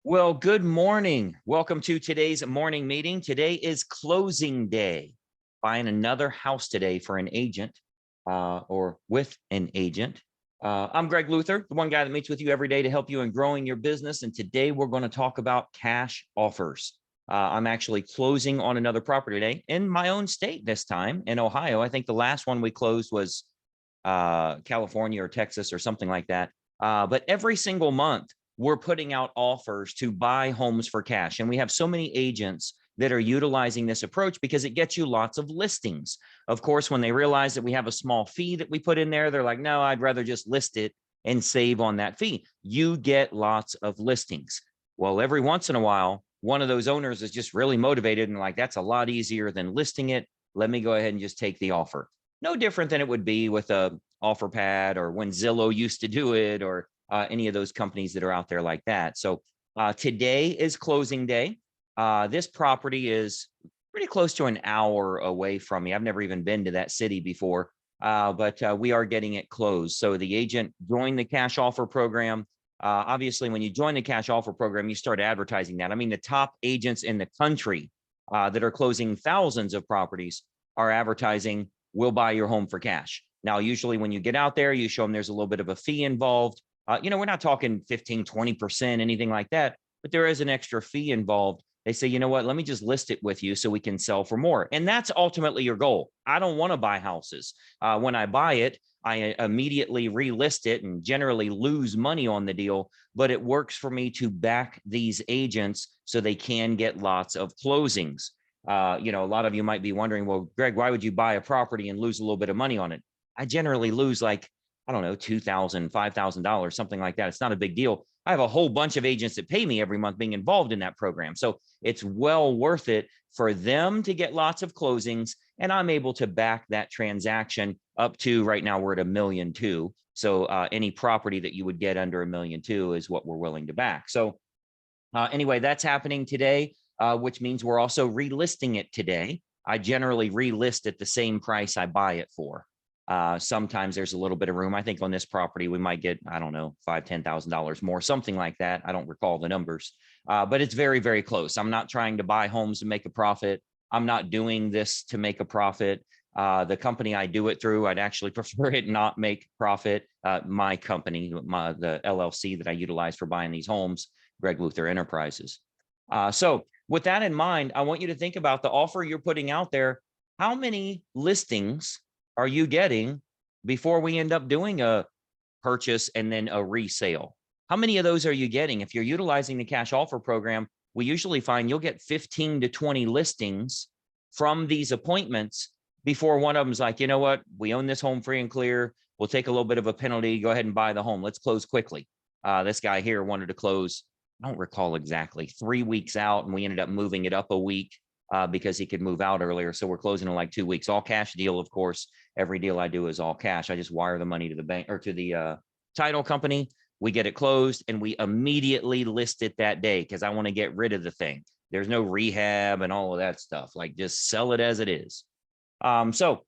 Well, good morning. Welcome to today's morning meeting. Today is closing day. Buying another house today for an agent or with an agent. I'm Greg Luther, the one guy that meets with you every day to help you in growing your business. And today we're going to talk about cash offers. I'm actually closing on another property today in my own state this time in Ohio. I think the last one we closed was California or Texas or something like that. But every single month, we're putting out offers to buy homes for cash. And we have so many agents that are utilizing this approach because it gets you lots of listings. Of course, when they realize that we have a small fee that we put in there, they're like, no, I'd rather just list it and save on that fee. You get lots of listings. Well, every once in a while, one of those owners is just really motivated and like, that's a lot easier than listing it. Let me go ahead and just take the offer. No different than it would be with a offer pad or when Zillow used to do it or any of those companies that are out there like that. So today is closing day. This property is pretty close to an hour away from me. I've never even been to that city before, but we are getting it closed. So the agent joined the cash offer program. Obviously, when you join the cash offer program, you start advertising that. I mean, the top agents in the country that are closing thousands of properties are advertising, we'll buy your home for cash. Now, usually when you get out there, you show them there's a little bit of a fee involved. We're not talking 15, 20%, anything like that, but there is an extra fee involved. They say, you know what, let me just list it with you so we can sell for more. And that's ultimately your goal. I don't want to buy houses. When I buy it, I immediately relist it and generally lose money on the deal, but it works for me to back these agents so they can get lots of closings. A lot of you might be wondering, well, Greg, why would you buy a property and lose a little bit of money on it? I generally lose like, I don't know, $2,000, $5,000, something like that. It's not a big deal. I have a whole bunch of agents that pay me every month being involved in that program. So it's well worth it for them to get lots of closings. And I'm able to back that transaction up to right now, we're at $1.2 million. So any property that you would get under $1.2 million is what we're willing to back. So anyway, that's happening today, which means we're also relisting it today. I generally relist at the same price I buy it for. Sometimes there's a little bit of room. I think on this property, we might get, I don't know, $5,000, $10,000 more, something like that. I don't recall the numbers, but it's very, very close. I'm not trying to buy homes to make a profit. I'm not doing this to make a profit. The company I do it through, I'd actually prefer it not make profit. My company, the LLC that I utilize for buying these homes, Greg Luther Enterprises. So with that in mind, I want you to think about the offer you're putting out there. How many listings are you getting before we end up doing a purchase and then a resale? How many of those are you getting? If you're utilizing the cash offer program, we usually find you'll get 15 to 20 listings from these appointments before one of them's like, you know what, we own this home free and clear. We'll take a little bit of a penalty. Go ahead and buy the home. Let's close quickly. This guy here wanted to close, I don't recall exactly, 3 weeks out, and we ended up moving it up a week because he could move out earlier. So we're closing in like 2 weeks. All cash deal, of course. Every deal I do is all cash. I just wire the money to the bank or to the title company. We get it closed and we immediately list it that day because I want to get rid of the thing. There's no rehab and all of that stuff. Like just sell it as it is. So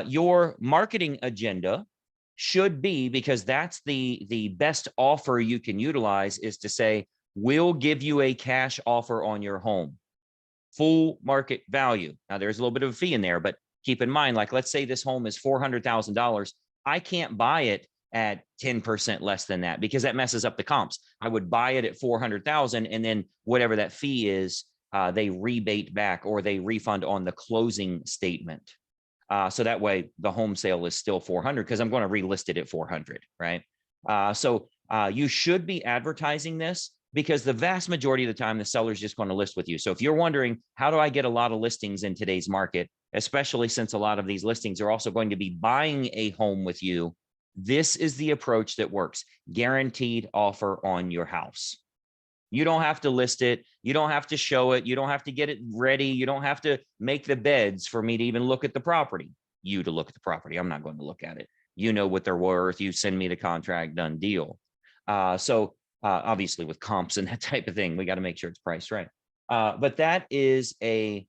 your marketing agenda should be, because that's the best offer you can utilize, is to say, we'll give you a cash offer on your home. Full market value. Now there's a little bit of a fee in there, but keep in mind, like, let's say this home is $400,000. I can't buy it at 10% less than that because that messes up the comps. I would buy it at 400,000 and then whatever that fee is, they rebate back or they refund on the closing statement. So that way the home sale is still 400 because I'm going to relist it at 400, right? So you should be advertising this, because the vast majority of the time, the seller's just going to list with you. So if you're wondering, how do I get a lot of listings in today's market, especially since a lot of these listings are also going to be buying a home with you, this is the approach that works. Guaranteed offer on your house. You don't have to list it. You don't have to show it. You don't have to get it ready. You don't have to make the beds for me to even look at the property. You to look at the property. I'm not going to look at it. You know what they're worth. You send me the contract, done deal. Obviously with comps and that type of thing, we got to make sure it's priced right. But that is a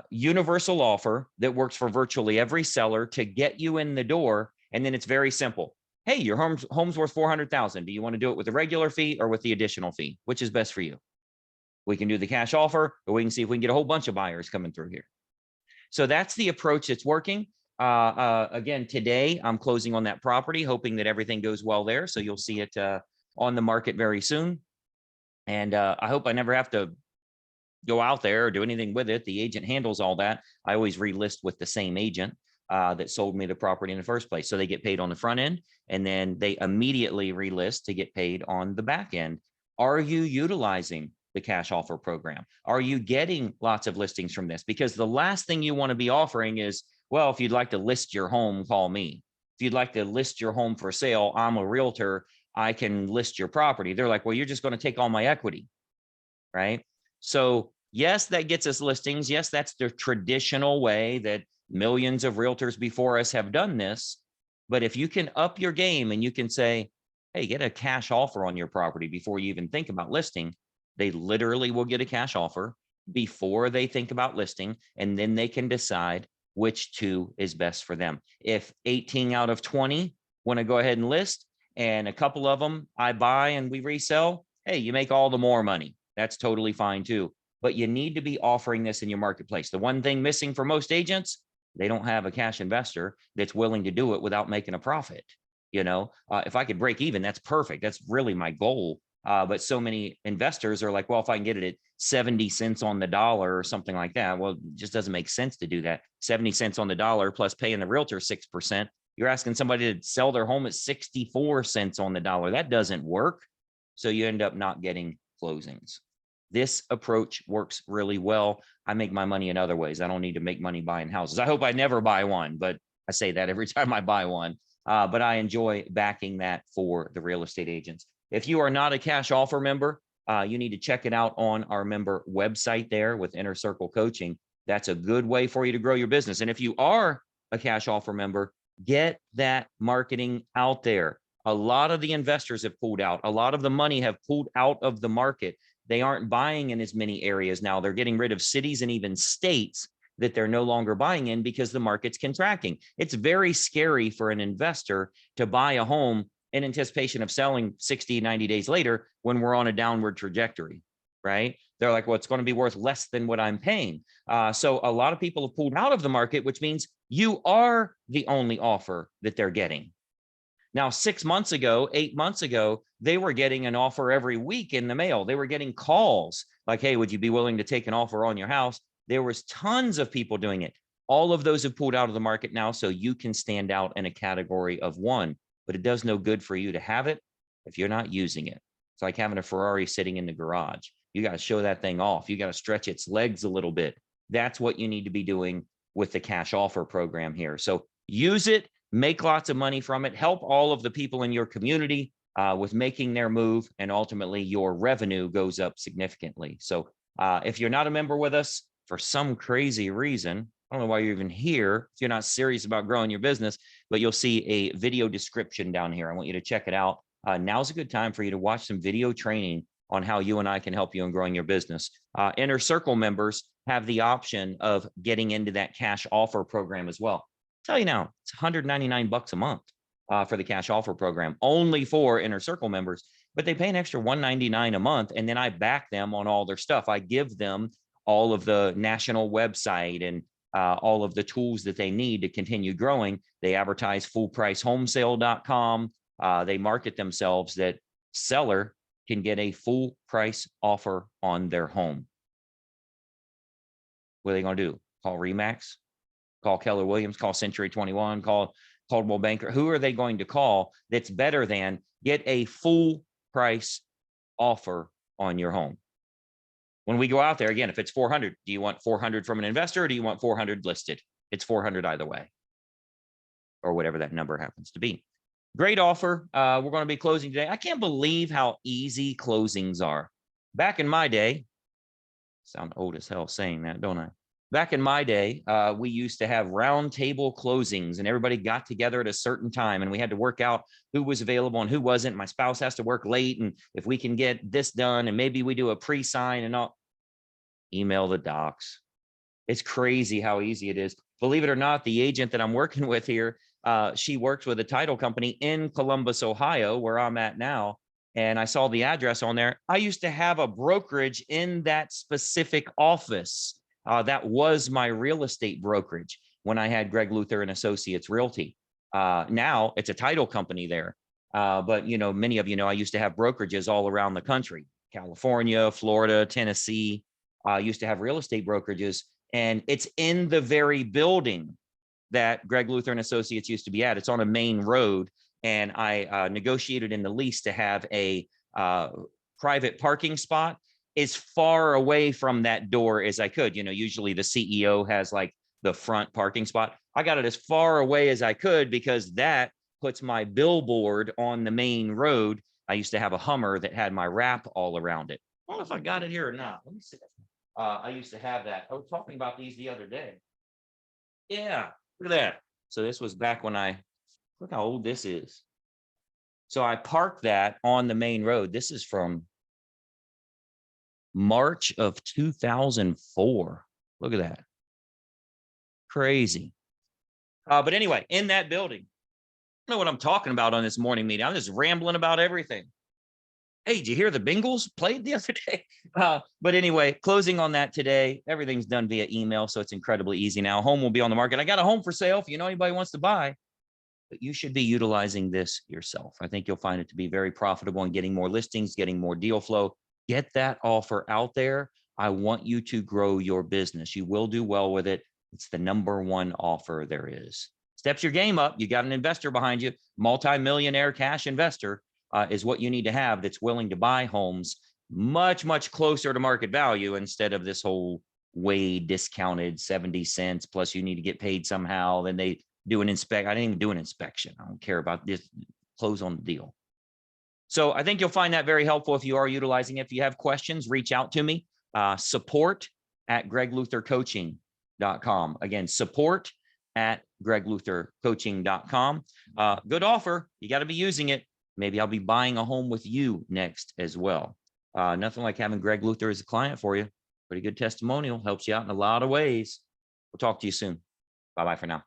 universal offer that works for virtually every seller to get you in the door. And then it's very simple. hey, your home's worth 400,000. Do you want to do it with the regular fee or with the additional fee? Which is best for you? We can do the cash offer, or we can see if we can get a whole bunch of buyers coming through here. So that's the approach that's working. Again, today I'm closing on that property, hoping that everything goes well there. So you'll see it on the market very soon. And I hope I never have to go out there or do anything with it. The agent handles all that. I always relist with the same agent that sold me the property in the first place. So they get paid on the front end, and then they immediately relist to get paid on the back end. Are you utilizing the cash offer program? Are you getting lots of listings from this? Because the last thing you want to be offering is, well, if you'd like to list your home, call me. If you'd like to list your home for sale, I'm a realtor, I can list your property. They're like, well, you're just going to take all my equity, right? So yes, that gets us listings. Yes, that's the traditional way that millions of realtors before us have done this. But if you can up your game and you can say, hey, get a cash offer on your property before you even think about listing, they literally will get a cash offer before they think about listing, and then they can decide which two is best for them. If 18 out of 20 want to go ahead and list, and a couple of them I buy and we resell, hey, you make all the more money. That's totally fine too. But you need to be offering this in your marketplace. The one thing missing for most agents, they don't have a cash investor that's willing to do it without making a profit. If I could break even, that's perfect. That's really my goal. But so many investors are like, well, if I can get it at 70 cents on the dollar or something like that, well, it just doesn't make sense to do that. 70 cents on the dollar plus paying the realtor 6%. You're asking somebody to sell their home at 64 cents on the dollar. That doesn't work. So you end up not getting closings. This approach works really well. I make my money in other ways. I don't need to make money buying houses. I hope I never buy one, but I say that every time I buy one. But I enjoy backing that for the real estate agents. If you are not a cash offer member, you need to check it out on our member website there with Inner Circle Coaching. That's a good way for you to grow your business. And if you are a cash offer member, get that marketing out there. A lot of the investors have pulled out. A lot of the money have pulled out of the market. They aren't buying in as many areas now. They're getting rid of cities and even states that they're no longer buying in because the market's contracting. It's very scary for an investor to buy a home in anticipation of selling 60, 90 days later when we're on a downward trajectory, right? They're like, well, it's going to be worth less than what I'm paying. So a lot of people have pulled out of the market, which means you are the only offer that they're getting. Now, 6 months ago, 8 months ago, they were getting an offer every week in the mail. They were getting calls like, hey, would you be willing to take an offer on your house? There was tons of people doing it. All of those have pulled out of the market now, so you can stand out in a category of one. But it does no good for you to have it if you're not using it. It's like having a Ferrari sitting in the garage. You got to show that thing off. You got to stretch its legs a little bit. That's what you need to be doing with the cash offer program here. So use it, make lots of money from it, help all of the people in your community with making their move, and ultimately your revenue goes up significantly. So if you're not a member with us for some crazy reason, I don't know why you're even here if you're not serious about growing your business, but you'll see a video description down here. I want you to check it out. Now's a good time for you to watch some video training on how you and I can help you in growing your business. Inner Circle members have the option of getting into that cash offer program as well. I'll tell you now, it's $199 a month for the cash offer program, only for Inner Circle members, but they pay an extra $199 a month. And then I back them on all their stuff. I give them all of the national website and all of the tools that they need to continue growing. They advertise fullpricehomesale.com. They market themselves that seller can get a full price offer on their home. What are they going to do? Call Remax? Call Keller Williams? Call Century 21? Call Coldwell Banker? Who are they going to call that's better than get a full price offer on your home? When we go out there, again, if it's 400, do you want 400 from an investor or do you want 400 listed? It's 400 either way, or whatever that number happens to be. Great offer. We're going to be closing today. I can't believe how easy closings are. Back in my day, sound old as hell saying that, don't I? Back in my day, we used to have round table closings and everybody got together at a certain time and we had to work out who was available and who wasn't. My spouse has to work late, and if we can get this done and maybe we do a pre-sign and all, email the docs. It's crazy how easy it is. Believe it or not, the agent that I'm working with here, she works with a title company in Columbus, Ohio, where I'm at now. And I saw the address on there. I used to have a brokerage in that specific office. That was my real estate brokerage when I had Greg Luther and Associates Realty. Now it's a title company there. But, you know, many of you know, I used to have brokerages all around the country, California, Florida, Tennessee. I used to have real estate brokerages, and it's in the very building that Greg Luther and Associates used to be at. It's on a main road. And I negotiated in the lease to have a private parking spot as far away from that door as I could. You know, usually the CEO has like the front parking spot. I got it as far away as I could because that puts my billboard on the main road. I used to have a Hummer that had my wrap all around it. I don't know if I got it here or not. Let me see. I used to have that. I was talking about these the other day. Yeah, look at that. So this was back when look how old this is. So I parked that on the main road. This is from March of 2004. Look at that. Crazy. But anyway, in that building, I know what I'm talking about on this morning meeting. I'm just rambling about everything. Hey, did you hear the Bengals played the other day? But anyway, closing on that today. Everything's done via email, so it's incredibly easy now. Home will be on the market. I got a home for sale if you know anybody wants to buy. But you should be utilizing this yourself. I think you'll find it to be very profitable and getting more listings, getting more deal flow. Get that offer out there. I want you to grow your business. You will do well with it. It's the #1 offer there is. Steps your game up. You got an investor behind you. Multi-millionaire cash investor is what you need to have that's willing to buy homes much, much closer to market value instead of this whole way discounted 70 cents. Plus you need to get paid somehow. Then they do an inspection. I didn't even do an inspection. I don't care about this. Close on the deal. So I think you'll find that very helpful if you are utilizing it. If you have questions, reach out to me. support@gregluthercoaching.com. Again, support@gregluthercoaching.com. Good offer. You got to be using it. Maybe I'll be buying a home with you next as well. Nothing like having Greg Luther as a client for you. Pretty good testimonial. Helps you out in a lot of ways. We'll talk to you soon. Bye-bye for now.